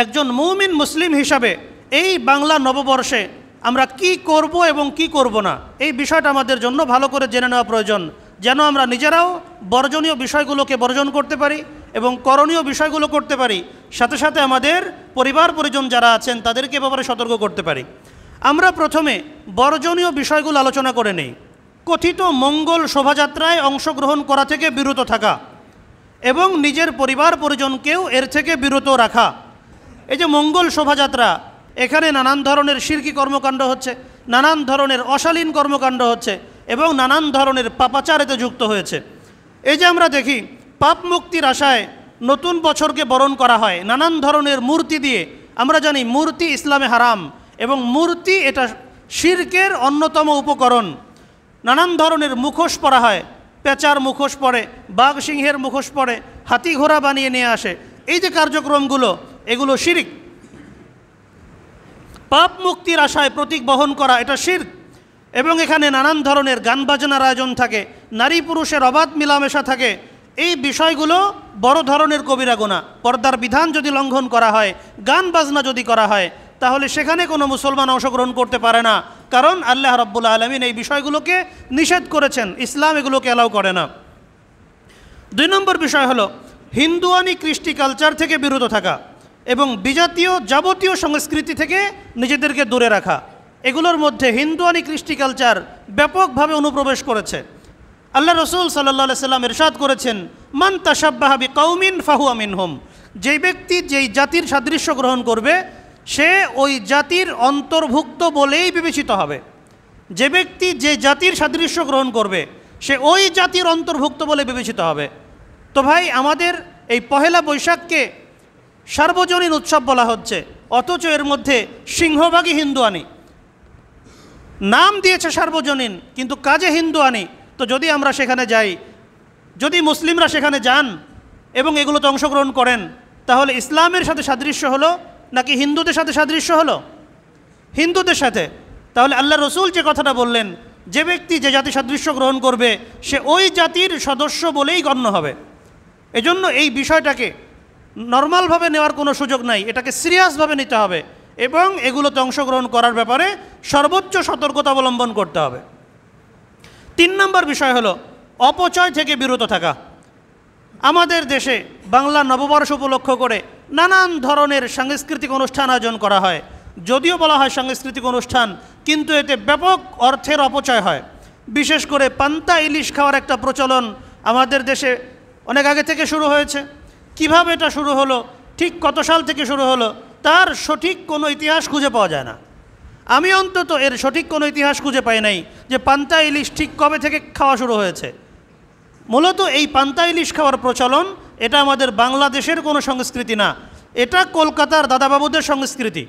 একজন মুমিন মুসলিম হিসাবে এই বাংলা নববর্ষে আমরা কি করব এবং কি করব না, এই বিষয়টা আমাদের জন্য ভালো করে জেনে নেওয়া প্রয়োজন, যেন আমরা নিজেরাও বর্জনীয় বিষয়গুলোকে বর্জন করতে পারি এবং করণীয় বিষয়গুলো করতে পারি, সাথে সাথে আমাদের পরিবার পরিজন যারা আছেন তাদেরকে ব্যাপারে সতর্ক করতে পারি। আমরা প্রথমে বর্জনীয় বিষয়গুলো আলোচনা করে নেই। কথিত মঙ্গল শোভাযাত্রায় অংশগ্রহণ করা থেকে বিরত থাকা এবং নিজের পরিবার পরিজনকেও এর থেকে বিরত রাখা। এই যে মঙ্গল শোভাযাত্রা, এখানে নানান ধরনের শিরকি কর্মকাণ্ড হচ্ছে, নানান ধরনের অশালীন কর্মকাণ্ড হচ্ছে এবং নানান ধরনের পাপাচার এতে যুক্ত হয়েছে। এই যে আমরা দেখি পাপ মুক্তির আশায় নতুন বছরকে বরণ করা হয় নানান ধরনের মূর্তি দিয়ে। আমরা জানি মূর্তি ইসলামে হারাম এবং মূর্তি এটা শিরকের অন্যতম উপকরণ। নানান ধরনের মুখোশ পরা হয়, পেঁচার মুখোশ পরে, বাঘ সিংহের মুখোশ পরে, হাতি ঘোড়া বানিয়ে নিয়ে আসে। এই যে কার্যক্রমগুলো, এগুলো শিরক। পাপ মুক্তির আশায় প্রতীক বহন করা এটা শিরক। এবং এখানে নানান ধরনের গান বাজনার আয়োজন থাকে, নারী পুরুষের অবাধ মিলামেশা থাকে। এই বিষয়গুলো বড় ধরনের কবিরা গুনাহ। পর্দার বিধান যদি লঙ্ঘন করা হয়, গান বাজনা যদি করা হয়, তাহলে সেখানে কোনো মুসলমান অংশগ্রহণ করতে পারে না, কারণ আল্লাহ রাব্বুল আলামিন এই বিষয়গুলোকে নিষেধ করেছেন, ইসলাম এগুলোকে অ্যালাউ করে না। 2 নম্বর বিষয় হলো হিন্দুয়ানি কৃষ্টি কালচার থেকে বিরত থাকা এবং বিজাতীয় যাবতীয় সংস্কৃতি থেকে নিজেদেরকে দূরে রাখা। এগুলোর মধ্যে হিন্দুয়ানি কৃষ্টি কালচার ব্যাপকভাবে অনুপ্রবেশ করেছে। আল্লাহ রসুল সাল্লাল্লাহু আলাইহি সাল্লাম ইরশাদ করেছেন, মান তাশাব্বাহা বিকাউমিন ফাহুয়া মিনহুম। যেই ব্যক্তি যেই জাতির সাদৃশ্য গ্রহণ করবে সে ওই জাতির অন্তর্ভুক্ত বলেই বিবেচিত হবে। যে ব্যক্তি যে জাতির সাদৃশ্য গ্রহণ করবে সে ওই জাতির অন্তর্ভুক্ত বলে বিবেচিত হবে। তো ভাই, আমাদের এই পহেলা বৈশাখকে সার্বজনীন উৎসব বলা হচ্ছে, অথচ এর মধ্যে সিংহভাগই হিন্দুয়ানি। নাম দিয়েছে সার্বজনীন, কিন্তু কাজে হিন্দুয়ানি। তো যদি আমরা সেখানে যাই, যদি মুসলিমরা সেখানে যান এবং এগুলোতে অংশগ্রহণ করেন, তাহলে ইসলামের সাথে সাদৃশ্য হলো নাকি হিন্দুদের সাথে সাদৃশ্য হলো? হিন্দুদের সাথে। তাহলে আল্লাহ রসুল যে কথাটা বললেন, যে ব্যক্তি যে জাতি সাদৃশ্য গ্রহণ করবে সে ওই জাতির সদস্য বলেই গণ্য হবে। এজন্য এই বিষয়টাকে নর্মালভাবে নেওয়ার কোনো সুযোগ নাই, এটাকে সিরিয়াসভাবে নিতে হবে এবং এগুলোতে অংশগ্রহণ করার ব্যাপারে সর্বোচ্চ সতর্কতা অবলম্বন করতে হবে। 3 নম্বর বিষয় হলো অপচয় থেকে বিরত থাকা। আমাদের দেশে বাংলা নববর্ষ উপলক্ষ করে নানান ধরনের সাংস্কৃতিক অনুষ্ঠান আয়োজন করা হয়। যদিও বলা হয় সাংস্কৃতিক অনুষ্ঠান, কিন্তু এতে ব্যাপক অর্থের অপচয় হয়। বিশেষ করে পান্তা ইলিশ খাওয়ার একটা প্রচলন আমাদের দেশে অনেক আগে থেকে শুরু হয়েছে। কিভাবে এটা শুরু হলো, ঠিক কত সাল থেকে শুরু হলো, তার সঠিক কোনো ইতিহাস খুঁজে পাওয়া যায় না। আমি অন্তত এর সঠিক কোনো ইতিহাস খুঁজে পাই নাই যে পান্তা ইলিশ ঠিক কবে থেকে খাওয়া শুরু হয়েছে। মূলত এই পান্তা ইলিশ খাওয়ার প্রচলন এটা আমাদের বাংলাদেশের কোনো সংস্কৃতি না, এটা কলকাতার দাদাবাবুদের সংস্কৃতি।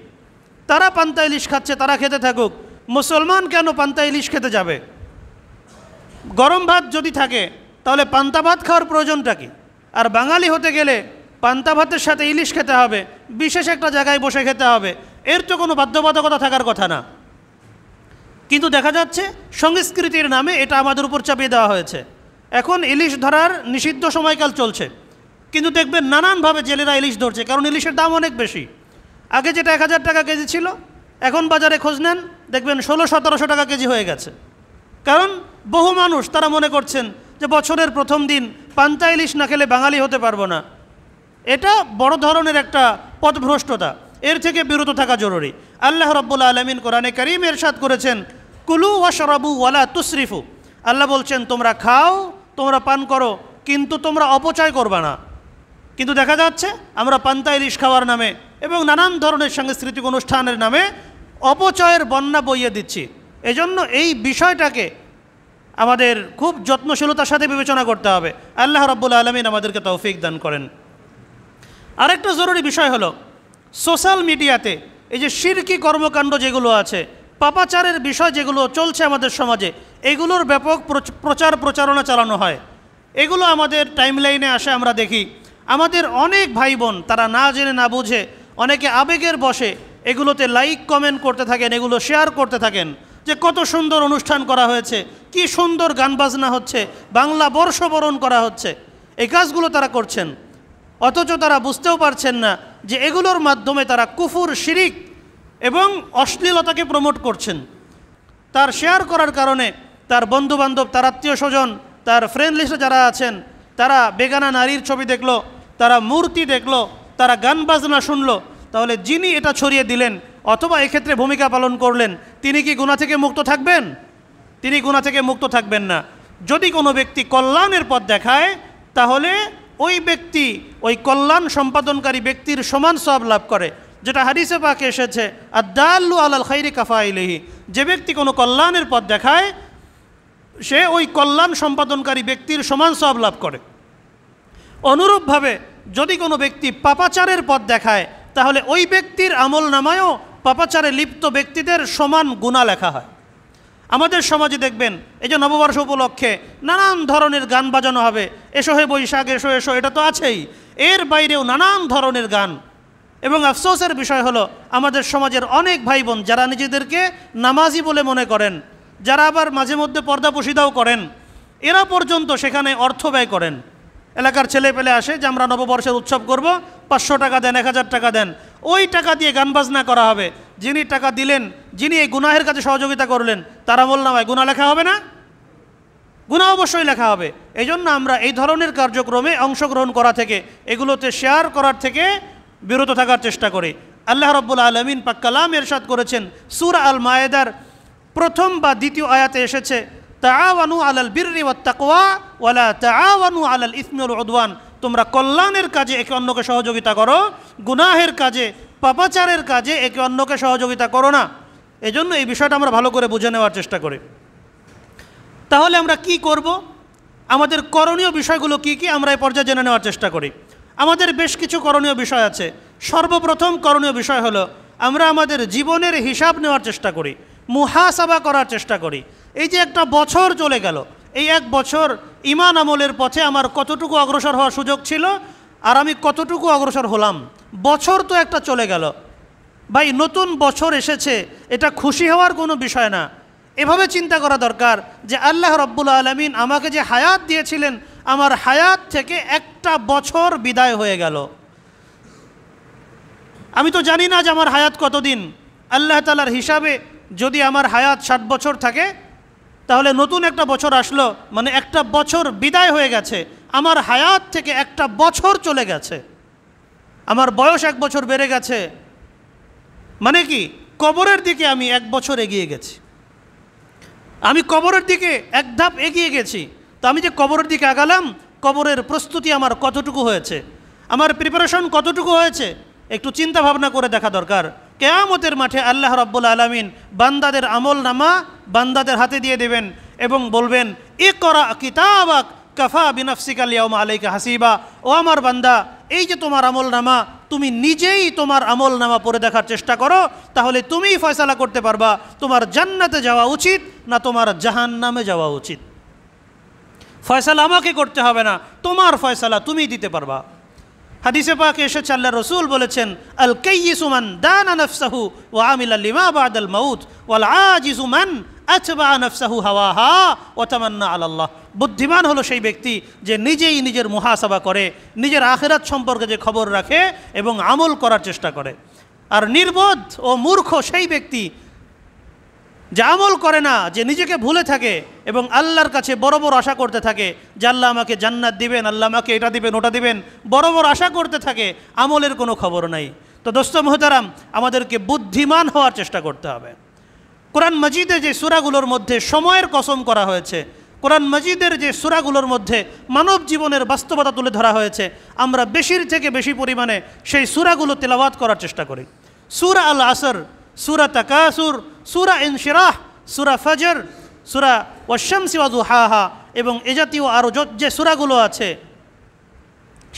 তারা পান্তা ইলিশ খাচ্ছে, তারা খেতে থাকুক। মুসলমান কেন পান্তা ইলিশ খেতে যাবে? গরম ভাত যদি থাকে তাহলে পান্তা ভাত খাওয়ার প্রয়োজনটা কি? আর বাঙালি হতে গেলে পান্তা ভাতের সাথে ইলিশ খেতে হবে, বিশেষ একটা জায়গায় বসে খেতে হবে, এর তো কোনো বাধ্যবাধকতা থাকার কথা না। কিন্তু দেখা যাচ্ছে সংস্কৃতির নামে এটা আমাদের উপর চাপিয়ে দেওয়া হয়েছে। এখন ইলিশ ধরার নিষিদ্ধ সময়কাল চলছে, কিন্তু দেখবেন নানানভাবে জেলেরা ইলিশ ধরছে, কারণ ইলিশের দাম অনেক বেশি। আগে যেটা 1000 টাকা কেজি ছিল, এখন বাজারে খোঁজ নেন দেখবেন 1600-1700 টাকা কেজি হয়ে গেছে। কারণ বহু মানুষ তারা মনে করছেন যে বছরের প্রথম দিন পান্তা ইলিশ না খেলে বাঙালি হতে পারবো না। এটা বড় ধরনের একটা পথভ্রষ্টতা, এর থেকে বিরত থাকা জরুরি। আল্লাহ রাব্বুল আলামিন কোরআনে কারীমে ইরশাদ করেছেন, কুলু ওয়াশরাবু ওয়ালা তুসরিফু। আল্লাহ বলছেন তোমরা খাও, তোমরা পান করো, কিন্তু তোমরা অপচয় করবা না। কিন্তু দেখা যাচ্ছে আমরা পান্তা ইলিশ খাওয়ার নামে এবং নানান ধরনের সাংস্কৃতিক অনুষ্ঠানের নামে অপচয়ের বন্যা বইয়ে দিচ্ছি। এজন্য এই বিষয়টাকে আমাদের খুব যত্নশীলতার সাথে বিবেচনা করতে হবে। আল্লাহ রাব্বুল আলামিন আমাদেরকে তৌফিক দান করেন। আরেকটা জরুরি বিষয় হলো সোশ্যাল মিডিয়াতে এই যে শিরকি কর্মকাণ্ড যেগুলো আছে, পাপাচারের বিষয় যেগুলো চলছে আমাদের সমাজে, এগুলোর ব্যাপক প্রচার প্রচারণা চালানো হয়। এগুলো আমাদের টাইমলাইনে আসে, আমরা দেখি আমাদের অনেক ভাই বোন তারা না জেনে না বুঝে অনেকে আবেগের বশে এগুলোতে লাইক কমেন্ট করতে থাকেন, এগুলো শেয়ার করতে থাকেন যে কত সুন্দর অনুষ্ঠান করা হয়েছে, কি সুন্দর গান বাজনা হচ্ছে, বাংলা বর্ষবরণ করা হচ্ছে। এই কাজগুলো তারা করছেন। অথচ তারা বুঝতেও পারছেন না যে এগুলোর মাধ্যমে তারা কুফর, শিরিক এবং অশ্লীলতাকে প্রমোট করছেন। তার শেয়ার করার কারণে তার বন্ধুবান্ধব, তার আত্মীয় স্বজন, তার ফ্রেন্ড লিস্টে যারা আছেন, তারা বেগানা নারীর ছবি দেখলো, তারা মূর্তি দেখলো, তারা গান বাজনা শুনলো। তাহলে যিনি এটা ছড়িয়ে দিলেন অথবা এক্ষেত্রে ভূমিকা পালন করলেন, তিনি কি গুনাহ থেকে মুক্ত থাকবেন? তিনি গুনাহ থেকে মুক্ত থাকবেন না। যদি কোনো ব্যক্তি কল্যাণের পথ দেখায়, তাহলে ওই ব্যক্তি ওই কল্যাণ সম্পাদনকারী ব্যক্তির সমান সওয়াব লাভ করে, যেটা হাদিসে পাকে এসেছে, আদ-দাল্লু আলাল খাইরি কাফাইলিহি। যে ব্যক্তি কোনো কল্যাণের পথ দেখায়, সে ওই কল্যাণ সম্পাদনকারী ব্যক্তির সমান সওয়াব লাভ করে। অনুরূপভাবে যদি কোনো ব্যক্তি পাপাচারের পথ দেখায়, তাহলে ওই ব্যক্তির আমল নামায়ও পাপাচারে লিপ্ত ব্যক্তিদের সমান গুনাহ লেখা হয়। আমাদের সমাজে দেখবেন, এই যে নববর্ষ উপলক্ষে নানান ধরনের গান বাজানো হবে, এসো হে বৈশাখ, এসো এসো, এটা তো আছেই। এর বাইরেও নানান ধরনের গান। এবং আফসোসের বিষয় হলো, আমাদের সমাজের অনেক ভাই বোন যারা নিজেদেরকে নামাজি বলে মনে করেন, যারা আবার মাঝে মধ্যে পর্দা পুশিদাও করেন, এরা পর্যন্ত সেখানে অর্থ ব্যয় করেন। এলাকার ছেলে পেলে আসে যে আমরা নববর্ষের উৎসব করব, 500 টাকা দেন, 1000 টাকা দেন, ওই টাকা দিয়ে গান বাজনা করা হবে। যিনি টাকা দিলেন, যিনি এই গুনাহের কাছে সহযোগিতা করলেন, তার আমলনামায় গুনাহ লেখা হবে না? গুনাহ অবশ্যই লেখা হবে। এই জন্য আমরা এই ধরনের কার্যক্রমে অংশগ্রহণ করা থেকে, এগুলোতে শেয়ার করার থেকে বিরত থাকার চেষ্টা করি। আল্লাহ রাব্বুল আলামিন পাক কালাম ইরশাদ করেছেন, সূরা আল মায়েদার প্রথম বা দ্বিতীয় আয়াতে এসেছে, তাআওয়ানু আলাল বিররি ওয়াত তাকওয়া ওয়ালা তাআওয়ানু আলাল ইসমি ওয়াল উদওয়ান। তোমরা কল্যাণের কাজে একে অন্যকে সহযোগিতা করো, গুনাহের কাজে, পাপাচারের কাজে একে অন্যকে সহযোগিতা করো না। এজন্য এই বিষয়টা আমরা ভালো করে বুঝে নেওয়ার চেষ্টা করি। তাহলে আমরা কি করব? আমাদের করণীয় বিষয়গুলো কি কি, আমরা এই পর্যায়ে জেনে নেওয়ার চেষ্টা করি। আমাদের বেশ কিছু করণীয় বিষয় আছে। সর্বপ্রথম করণীয় বিষয় হলো, আমরা আমাদের জীবনের হিসাব নেওয়ার চেষ্টা করি, মুহাসাবা করার চেষ্টা করি। এই যে একটা বছর চলে গেল, এই এক বছর ঈমান আমলের পথে আমার কতটুকু অগ্রসর হওয়ার সুযোগ ছিল, আর আমি কতটুকু অগ্রসর হলাম। বছর তো একটা চলে গেল ভাই, নতুন বছর এসেছে, এটা খুশি হওয়ার কোনো বিষয় না। এভাবে চিন্তা করা দরকার যে আল্লাহ রাব্বুল আলামিন আমাকে যে হায়াত দিয়েছিলেন, আমার হায়াত থেকে একটা বছর বিদায় হয়ে গেল। আমি তো জানি না যে আমার হায়াত কতদিন। আল্লাহ তাআলার হিসাবে যদি আমার হায়াত 60 বছর থাকে, তাহলে নতুন একটা বছর আসলো, মানে একটা বছর বিদায় হয়ে গেছে, আমার হায়াত থেকে একটা বছর চলে গেছে, আমার বয়স 1 বছর বেড়ে গেছে। মানে কি, কবরের দিকে আমি 1 বছর এগিয়ে গেছি, আমি কবরের দিকে এক ধাপ এগিয়ে গেছি। তো আমি যে কবরের দিকে আগালাম, কবরের প্রস্তুতি আমার কতটুকু হয়েছে, আমার প্রিপারেশন কতটুকু হয়েছে, একটু চিন্তা ভাবনা করে দেখা দরকার। কিয়ামতের মাঠে আল্লাহ রাব্বুল আলামিন বান্দাদের আমল নামা বান্দাদের হাতে দিয়ে দেবেন এবং বলবেন, ইকরা কিতাবাক কাফা বিনাফসিকাল ইয়াউমা আলাইকা হাসিবা। ও আমার বান্দা, এই যে তোমার আমল নামা, তুমি নিজেই তোমার আমল নামা পড়ে দেখার চেষ্টা করো, তাহলে তুমিই ফয়সালা করতে পারবা তোমার জান্নাতে যাওয়া উচিত না তোমার জাহান্নামে যাওয়া উচিত। ফয়সালা আমাকে করতে হবে না, তোমার ফয়সালা তুমিই দিতে পারবা। হাদিসে পাকে এসেছে, আল্লাহ রসুল বলেছেন, আল কাইয়িসু মান দানা নাফসাহু ওয়া আমিলা লিমা বাদাল মাউত ওয়াল আজিজু মান আতবা নাফসাহু হাওয়াহা ওয়া তামান্না আলাল্লাহ। বুদ্ধিমান হলো সেই ব্যক্তি যে নিজেই নিজের মুহাসাবা করে, নিজের আখিরাত সম্পর্কে যে খবর রাখে এবং আমল করার চেষ্টা করে। আর নির্বোধ ও মূর্খ সেই ব্যক্তি যে আমল করে না, যে নিজেকে ভুলে থাকে এবং আল্লাহর কাছে বড় বড় আশা করতে থাকে যে আল্লাহ আমাকে জান্নাত দিবেন, আল্লাহ আমাকে এটা দিবেন, ওটা দিবেন, বড় বড় আশা করতে থাকে, আমলের কোনো খবর নাই। তো দোস্ত মুহতারাম, আমাদেরকে বুদ্ধিমান হওয়ার চেষ্টা করতে হবে। কোরআন মাজিদে যে সূরাগুলোর মধ্যে সময়ের কসম করা হয়েছে, কোরআন মাজিদের যে সূরাগুলোর মধ্যে মানব জীবনের বাস্তবতা তুলে ধরা হয়েছে, আমরা বেশির থেকে বেশি পরিমাণে সেই সূরাগুলো তেলাওয়াত করার চেষ্টা করি। সূরা আল আসর, সূরা তাকাসুর, সূরা ইনশিরাহ, সূরা ফজর, সূরা ওয়াশ-শামসি ওয়া দুহাহা এবং এ জাতীয় আরও যে সূরাগুলো আছে,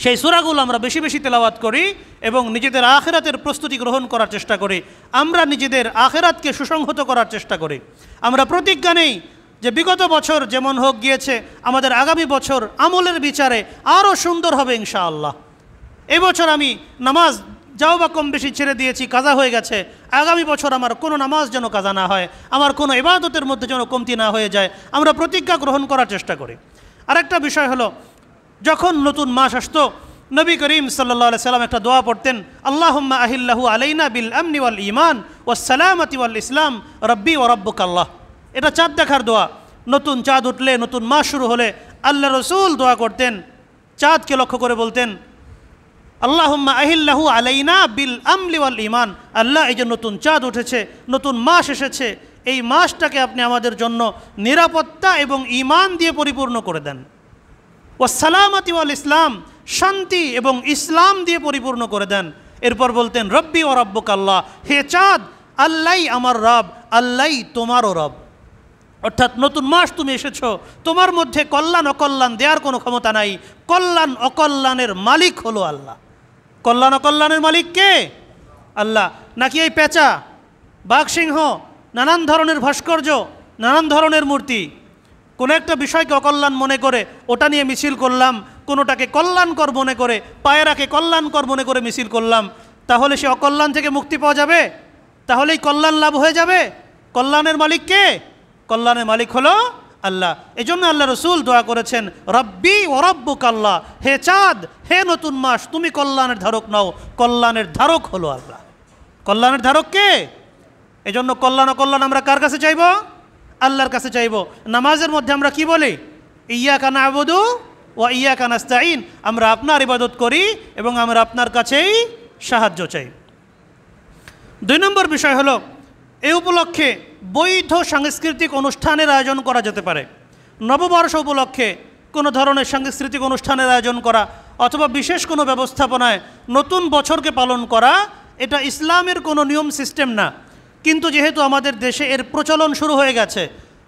সেই সূরাগুলো আমরা বেশি বেশি তেলাওয়াত করি এবং নিজেদের আখিরাতের প্রস্তুতি গ্রহণ করার চেষ্টা করি। আমরা নিজেদের আখিরাতকে সুসংহত করার চেষ্টা করি। আমরা প্রতিজ্ঞা নেই যে বিগত বছর যেমন হোক গিয়েছে, আমাদের আগামী বছর আমলের বিচারে আরও সুন্দর হবে ইনশাআল্লাহ। এবছর আমি নামাজ যাও বা কম বেশি ছেড়ে দিয়েছি, কাজা হয়ে গেছে, আগামী বছর আমার কোনো নামাজ যেন কাজা না হয়, আমার কোনো ইবাদতের মধ্যে যেন কমতি না হয়ে যায়, আমরা প্রতিজ্ঞা গ্রহণ করার চেষ্টা করি। আরেকটা বিষয় হলো, যখন নতুন মাস আসতো নবী করিম সাল্লাল্লাহু আলাইহি সাল্লাম একটা দোয়া পড়তেন, আল্লাহুম্মা আহিল্লাহু আলাইনা বিল আমনি ওয়াল ঈমান ওয়াস সালামাতি ওয়াল ইসলাম রব্বি ওয়া রাব্বুকাল্লাহ। এটা চাঁদ দেখার দোয়া। নতুন চাঁদ উঠলে, নতুন মাস শুরু হলে আল্লাহ রসুল দোয়া করতেন, চাঁদকে লক্ষ্য করে বলতেন, আল্লাহুম্মা আহিল্লাহু আলাইনা বিল আমলি ওয়াল ঈমান। আল্লাহ, এই যে নতুন চাঁদ উঠেছে, নতুন মাস এসেছে, এই মাসটাকে আপনি আমাদের জন্য নিরাপত্তা এবং ঈমান দিয়ে পরিপূর্ণ করে দেন। ওয়াস সালামাতি ওয়াল ইসলাম, শান্তি এবং ইসলাম দিয়ে পরিপূর্ণ করে দেন। এরপর বলতেন, রব্বি ওয়া রাব্বুকাল্লাহ, হে চাঁদ, আল্লাহই আমার রব, আল্লাহই তোমারও রব। অর্থাৎ নতুন মাস তুমি এসেছো, তোমার মধ্যে কল্যাণ অকল্যাণ দেওয়ার কোনো ক্ষমতা নাই। কল্যাণ অকল্যাণের মালিক হলো আল্লাহ। কল্যাণ অকল্যাণের মালিক কে? আল্লাহ। নাকি এই পেঁচা, বাঘসিংহ, নানান ধরনের ভাস্কর্য, নানান ধরনের মূর্তি, কোনো একটা বিষয়কে অকল্যাণ মনে করে ওটা নিয়ে মিছিল করলাম, কোনোটাকে কল্যাণকর মনে করে, পায়রাকে কল্যাণকর মনে করে মিছিল করলাম, তাহলে সে অকল্যাণ থেকে মুক্তি পাওয়া যাবে? তাহলেই কল্যাণ লাভ হয়ে যাবে? কল্যাণের মালিক কে? কল্যাণের মালিক হলো আল্লাহ। এই জন্য আল্লাহ রসুল দোয়া করেছেন, রব্বি ও রাব্বুকাল্লাহ, হে চাঁদ, হে নতুন মাস, তুমি কল্যাণের ধারক নাও। কল্যাণের ধারক হলো আল্লাহ। কল্যাণের ধারক কে? এই জন্য কল্যাণ অকল্যাণ আমরা কার কাছে চাইব? আল্লাহর কাছে চাইব। নামাজের মধ্যে আমরা কি বলি? ইয়্যাকা না'বুদু ওয়া ইয়্যাকা নাস্তাঈন। আমরা আপনার ইবাদত করি এবং আমরা আপনার কাছেই সাহায্য চাই। 2 নম্বর বিষয় হলো, এই উপলক্ষে বৈধ সাংস্কৃতিক অনুষ্ঠানের আয়োজন করা যেতে পারে। নববর্ষ উপলক্ষে কোনো ধরনের সাংস্কৃতিক অনুষ্ঠানের আয়োজন করা অথবা বিশেষ কোনো ব্যবস্থাপনায় নতুন বছরকে পালন করা, এটা ইসলামের কোনো নিয়ম সিস্টেম না। কিন্তু যেহেতু আমাদের দেশে এর প্রচলন শুরু হয়ে গেছে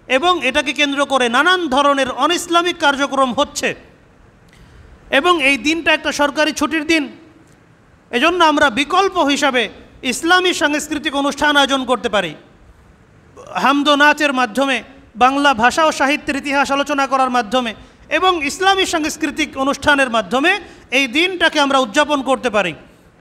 এবং এটাকে কেন্দ্র করে নানান ধরনের অনইসলামিক কার্যক্রম হচ্ছে এবং এই দিনটা একটা সরকারি ছুটির দিন, এজন্য আমরা বিকল্প হিসাবে ইসলামী সাংস্কৃতিক অনুষ্ঠান আয়োজন করতে পারি। হামদ নাচের মাধ্যমে, বাংলা ভাষা ও সাহিত্যের ইতিহাস আলোচনা করার মাধ্যমে এবং ইসলামী সাংস্কৃতিক অনুষ্ঠানের মাধ্যমে এই দিনটাকে আমরা উদযাপন করতে পারি।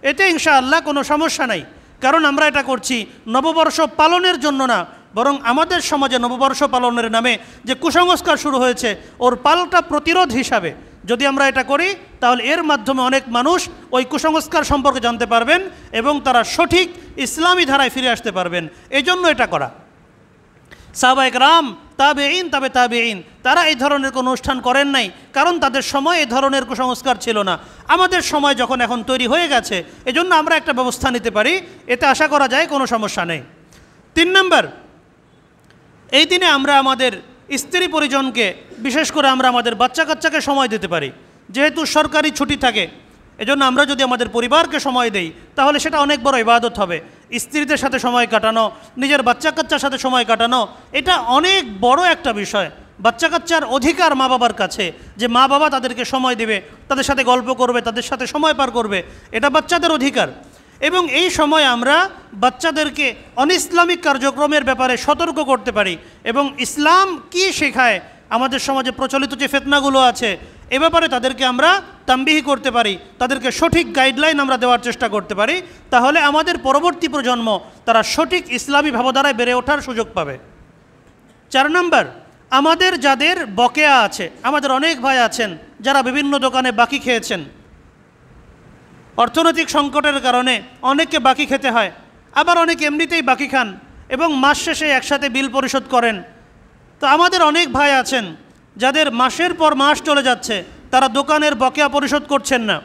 এতে ইনশাআল্লাহ কোনো সমস্যা নাই, কারণ আমরা এটা করছি নববর্ষ পালনের জন্য না, বরং আমাদের সমাজে নববর্ষ পালনের নামে যে কুসংস্কার শুরু হয়েছে ওর পাল্টা প্রতিরোধ হিসাবে যদি আমরা এটা করি, তাহলে এর মাধ্যমে অনেক মানুষ ওই কুসংস্কার সম্পর্কে জানতে পারবেন এবং তারা সঠিক ইসলামী ধারায় ফিরে আসতে পারবেন। এই জন্য এটা করা। সাহাবায়ে কেরাম, তাবেঈন, তাবেঈন, তারা এই ধরনের কোনো অনুষ্ঠান করেন নাই, কারণ তাদের সময় এই ধরনের কুসংস্কার ছিল না। আমাদের সময় যখন এখন তৈরি হয়ে গেছে, এজন্য আমরা একটা ব্যবস্থা নিতে পারি, এতে আশা করা যায় কোনো সমস্যা নেই। 3 নম্বর, এই দিনে আমরা আমাদের স্ত্রী পরিজনকে, বিশেষ করে আমরা আমাদের বাচ্চা কাচ্চাকে সময় দিতে পারি। যেহেতু সরকারি ছুটি থাকে, এজন্য আমরা যদি আমাদের পরিবারকে সময় দেই তাহলে সেটা অনেক বড় ইবাদত হবে। স্ত্রীদের সাথে সময় কাটানো, নিজের বাচ্চা কাচ্চার সাথে সময় কাটানো, এটা অনেক বড় একটা বিষয়। বাচ্চা কাচ্চার অধিকার মা বাবার কাছে, যে মা বাবা তাদেরকে সময় দেবে, তাদের সাথে গল্প করবে, তাদের সাথে সময় পার করবে, এটা বাচ্চাদের অধিকার। এবং এই সময় আমরা বাচ্চাদেরকে অনইসলামিক কার্যক্রমের ব্যাপারে সতর্ক করতে পারি এবং ইসলাম কি শেখায়, আমাদের সমাজে প্রচলিত যে ফিতনাগুলো আছে এ ব্যাপারে তাদেরকে আমরা তামবিহি করতে পারি, তাদেরকে সঠিক গাইডলাইন আমরা দেওয়ার চেষ্টা করতে পারি। তাহলে আমাদের পরবর্তী প্রজন্ম তারা সঠিক ইসলামী ভাবধারায় বেড়ে ওঠার সুযোগ পাবে। 4 নম্বর, আমাদের যাদের বকেয়া আছে, আমাদের অনেক ভাই আছেন যারা বিভিন্ন দোকানে বাকি খেয়েছেন, অর্থনৈতিক সংকটের কারণে অনেককে বাকি খেতে হয়, আবার অনেকে এমনিতেই বাকি খান এবং মাস শেষে একসাথে বিল পরিশোধ করেন। তো আমাদের অনেক ভাই আছেন যাদের মাসের পর মাস চলে যাচ্ছে, তারা দোকানের বকেয়া পরিশোধ করছেন না।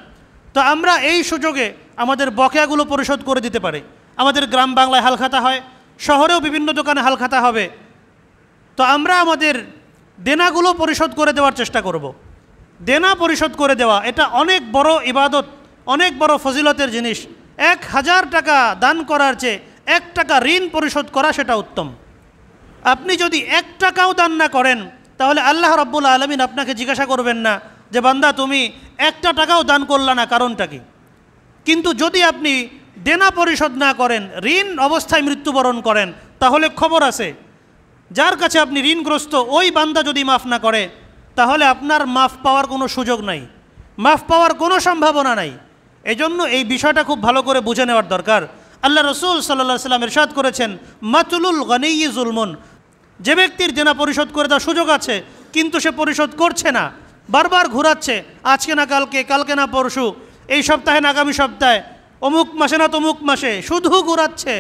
তো আমরা এই সুযোগে আমাদের বকেয়াগুলো পরিশোধ করে দিতে পারি। আমাদের গ্রাম বাংলায় হালখাতা হয়, শহরেও বিভিন্ন দোকানে হালখাতা হবে। তো আমরা আমাদের দেনাগুলো পরিশোধ করে দেওয়ার চেষ্টা করব। দেনা পরিশোধ করে দেওয়া এটা অনেক বড় ইবাদত, অনেক বড় ফজিলতের জিনিস। 1000 টাকা দান করার চেয়ে 1 টাকা ঋণ পরিশোধ করা সেটা উত্তম। আপনি যদি 1 টাকাও দান না করেন তাহলে আল্লাহ রাব্বুল আলামিন আপনাকে জিজ্ঞাসা করবেন না যে বান্দা তুমি 1 টাকাও দান করলা না, কারণটা কি? কিন্তু যদি আপনি দেনা পরিশোধ না করেন, ঋণ অবস্থায় মৃত্যুবরণ করেন, তাহলে খবর আছে যার কাছে আপনি ঋণগ্রস্ত ওই বান্দা যদি মাফ না করে তাহলে আপনার মাফ পাওয়ার কোনো সুযোগ নাই, মাফ পাওয়ার কোনো সম্ভাবনা নাই। এজন্য এই বিষয়টা খুব ভালো করে বুঝে নেওয়ার দরকার। আল্লাহ রসুল সাল্লাল্লাহু আলাইহি ওয়াসাল্লাম ইরশাদ করেছেন, মাতুলুল গনিয়্যি জুলমুন, যে ব্যক্তির দেনা পরিশোধ করে দেওয়ার সুযোগ আছে কিন্তু সে পরিশোধ করছে না, বারবার ঘোরাচ্ছে, আজকে না কালকে, কালকে না পরশু, এই সপ্তাহে না আগামী সপ্তাহে, অমুক মাসে না তমুক মাসে, শুধু ঘোরাচ্ছে,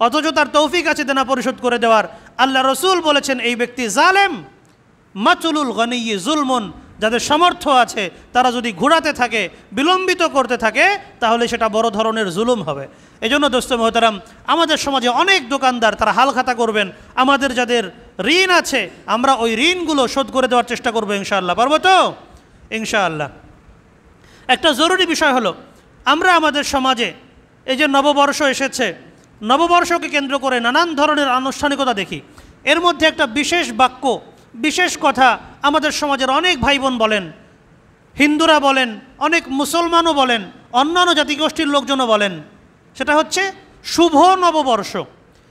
অথচ তার তৌফিক আছে দেনা পরিশোধ করে দেওয়ার। আল্লাহ রসুল বলেছেন এই ব্যক্তি জালেম। মাতুলুল গনিয়্যি জুলমুন, যাদের সামর্থ্য আছে তারা যদি ঘোরাতে থাকে, বিলম্বিত করতে থাকে, তাহলে সেটা বড় ধরনের জুলুম হবে। এই জন্য দোস্ত মোহতারাম, আমাদের সমাজে অনেক দোকানদার তারা হাল খাতা করবেন, আমাদের যাদের ঋণ আছে আমরা ওই ঋণগুলো শোধ করে দেওয়ার চেষ্টা করবো ইনশাআল্লাহ। পারবো তো ইনশাআল্লাহ। একটা জরুরি বিষয় হলো, আমরা আমাদের সমাজে এই যে নববর্ষ এসেছে, নববর্ষকে কেন্দ্র করে নানান ধরনের আনুষ্ঠানিকতা দেখি। এর মধ্যে একটা বিশেষ বাক্য, বিশেষ কথা আমাদের সমাজের অনেক ভাই বোন বলেন, হিন্দুরা বলেন, অনেক মুসলমানও বলেন, অন্যান্য জাতিগোষ্ঠীর লোকজনও বলেন, সেটা হচ্ছে শুভ নববর্ষ।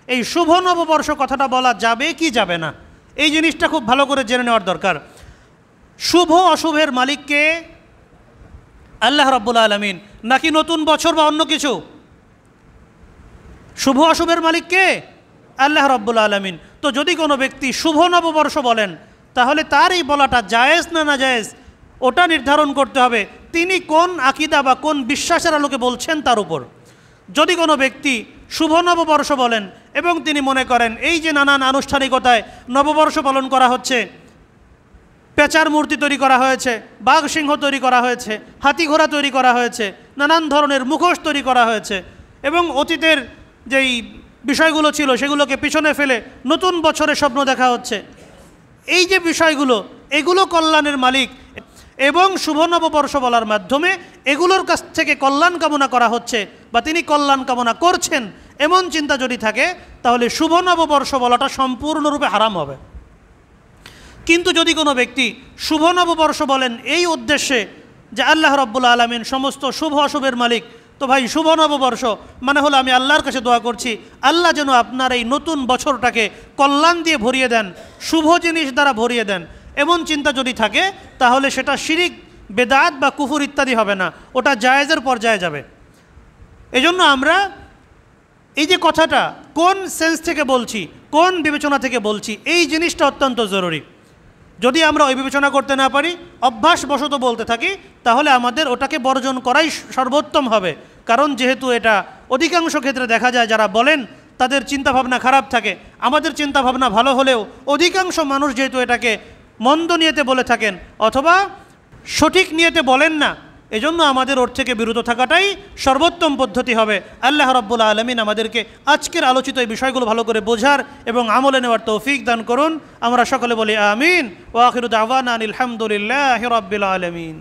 এই শুভ নববর্ষ কথাটা বলা যাবে কি যাবে না, এই জিনিসটা খুব ভালো করে জেনে নেওয়ার দরকার। শুভ অশুভের মালিককে আল্লাহ রাব্বুল আলামিন, নাকি নতুন বছর বা অন্য কিছু? শুভ অশুভের মালিককে আল্লাহ রাব্বুল আলামিন। তো যদি কোনো ব্যক্তি শুভ নববর্ষ বলেন, তাহলে তার এই বলাটা জায়েজ না না জায়েজ, ওটা নির্ধারণ করতে হবে তিনি কোন আকীদা বা কোন বিশ্বাসের আলোকে বলছেন তার উপর। যদি কোনো ব্যক্তি শুভ নববর্ষ বলেন এবং তিনি মনে করেন এই যে নানান আনুষ্ঠানিকতায় নববর্ষ পালন করা হচ্ছে, পেঁচার মূর্তি তৈরি করা হয়েছে, বাঘ সিংহ তৈরি করা হয়েছে, হাতি ঘোড়া তৈরি করা হয়েছে, নানান ধরনের মুখোশ তৈরি করা হয়েছে, এবং অতীতের যেই বিষয়গুলো ছিল সেগুলোকে পিছনে ফেলে নতুন বছরে স্বপ্ন দেখা হচ্ছে, এই যে বিষয়গুলো, এগুলো কল্যাণের মালিক, এবং শুভ নববর্ষ বলার মাধ্যমে এগুলোর কাছ থেকে কল্যাণ কামনা করা হচ্ছে বা তিনি কল্যাণ কামনা করছেন, এমন চিন্তা যদি থাকে, তাহলে শুভ নববর্ষ বলাটা সম্পূর্ণরূপে হারাম হবে। কিন্তু যদি কোনো ব্যক্তি শুভ নববর্ষ বলেন এই উদ্দেশ্যে যে আল্লাহ রাব্বুল আলামিন সমস্ত শুভ অশুভের মালিক, তো ভাই শুভ নববর্ষ মানে হলো আমি আল্লাহর কাছে দোয়া করছি আল্লাহ যেন আপনার এই নতুন বছরটাকে কল্যাণ দিয়ে ভরিয়ে দেন, শুভ জিনিস দ্বারা ভরিয়ে দেন, এমন চিন্তা যদি থাকে, তাহলে সেটা শিরিক, বেদাত বা কুফর ইত্যাদি হবে না, ওটা জায়েজের পর্যায়ে যাবে। এজন্য আমরা এই যে কথাটা কোন সেন্স থেকে বলছি, কোন বিবেচনা থেকে বলছি, এই জিনিসটা অত্যন্ত জরুরি। যদি আমরা ওই বিবেচনা করতে না পারি, অভ্যাসবশত বলতে থাকি, তাহলে আমাদের ওটাকে বর্জন করাই সর্বোত্তম হবে। কারণ যেহেতু এটা অধিকাংশ ক্ষেত্রে দেখা যায় যারা বলেন তাদের চিন্তাভাবনা খারাপ থাকে, আমাদের চিন্তাভাবনা ভালো হলেও অধিকাংশ মানুষ যেহেতু এটাকে মন্দ নিয়েতে বলে থাকেন অথবা সঠিক নিয়েতে বলেন না, এজন্য আমাদের ওর থেকে বিরত থাকাটাই সর্বোত্তম পদ্ধতি হবে। আল্লাহ রাব্বুল আলামিন আমাদেরকে আজকের আলোচিত এই বিষয়গুলো ভালো করে বোঝার এবং আমলে নেওয়ার তৌফিক দান করুন। আমরা সকলে বলি আমিন। ওয়া আখিরু দাওয়ানা আনিল হামদুলিল্লাহি রাব্বিল আলামিন।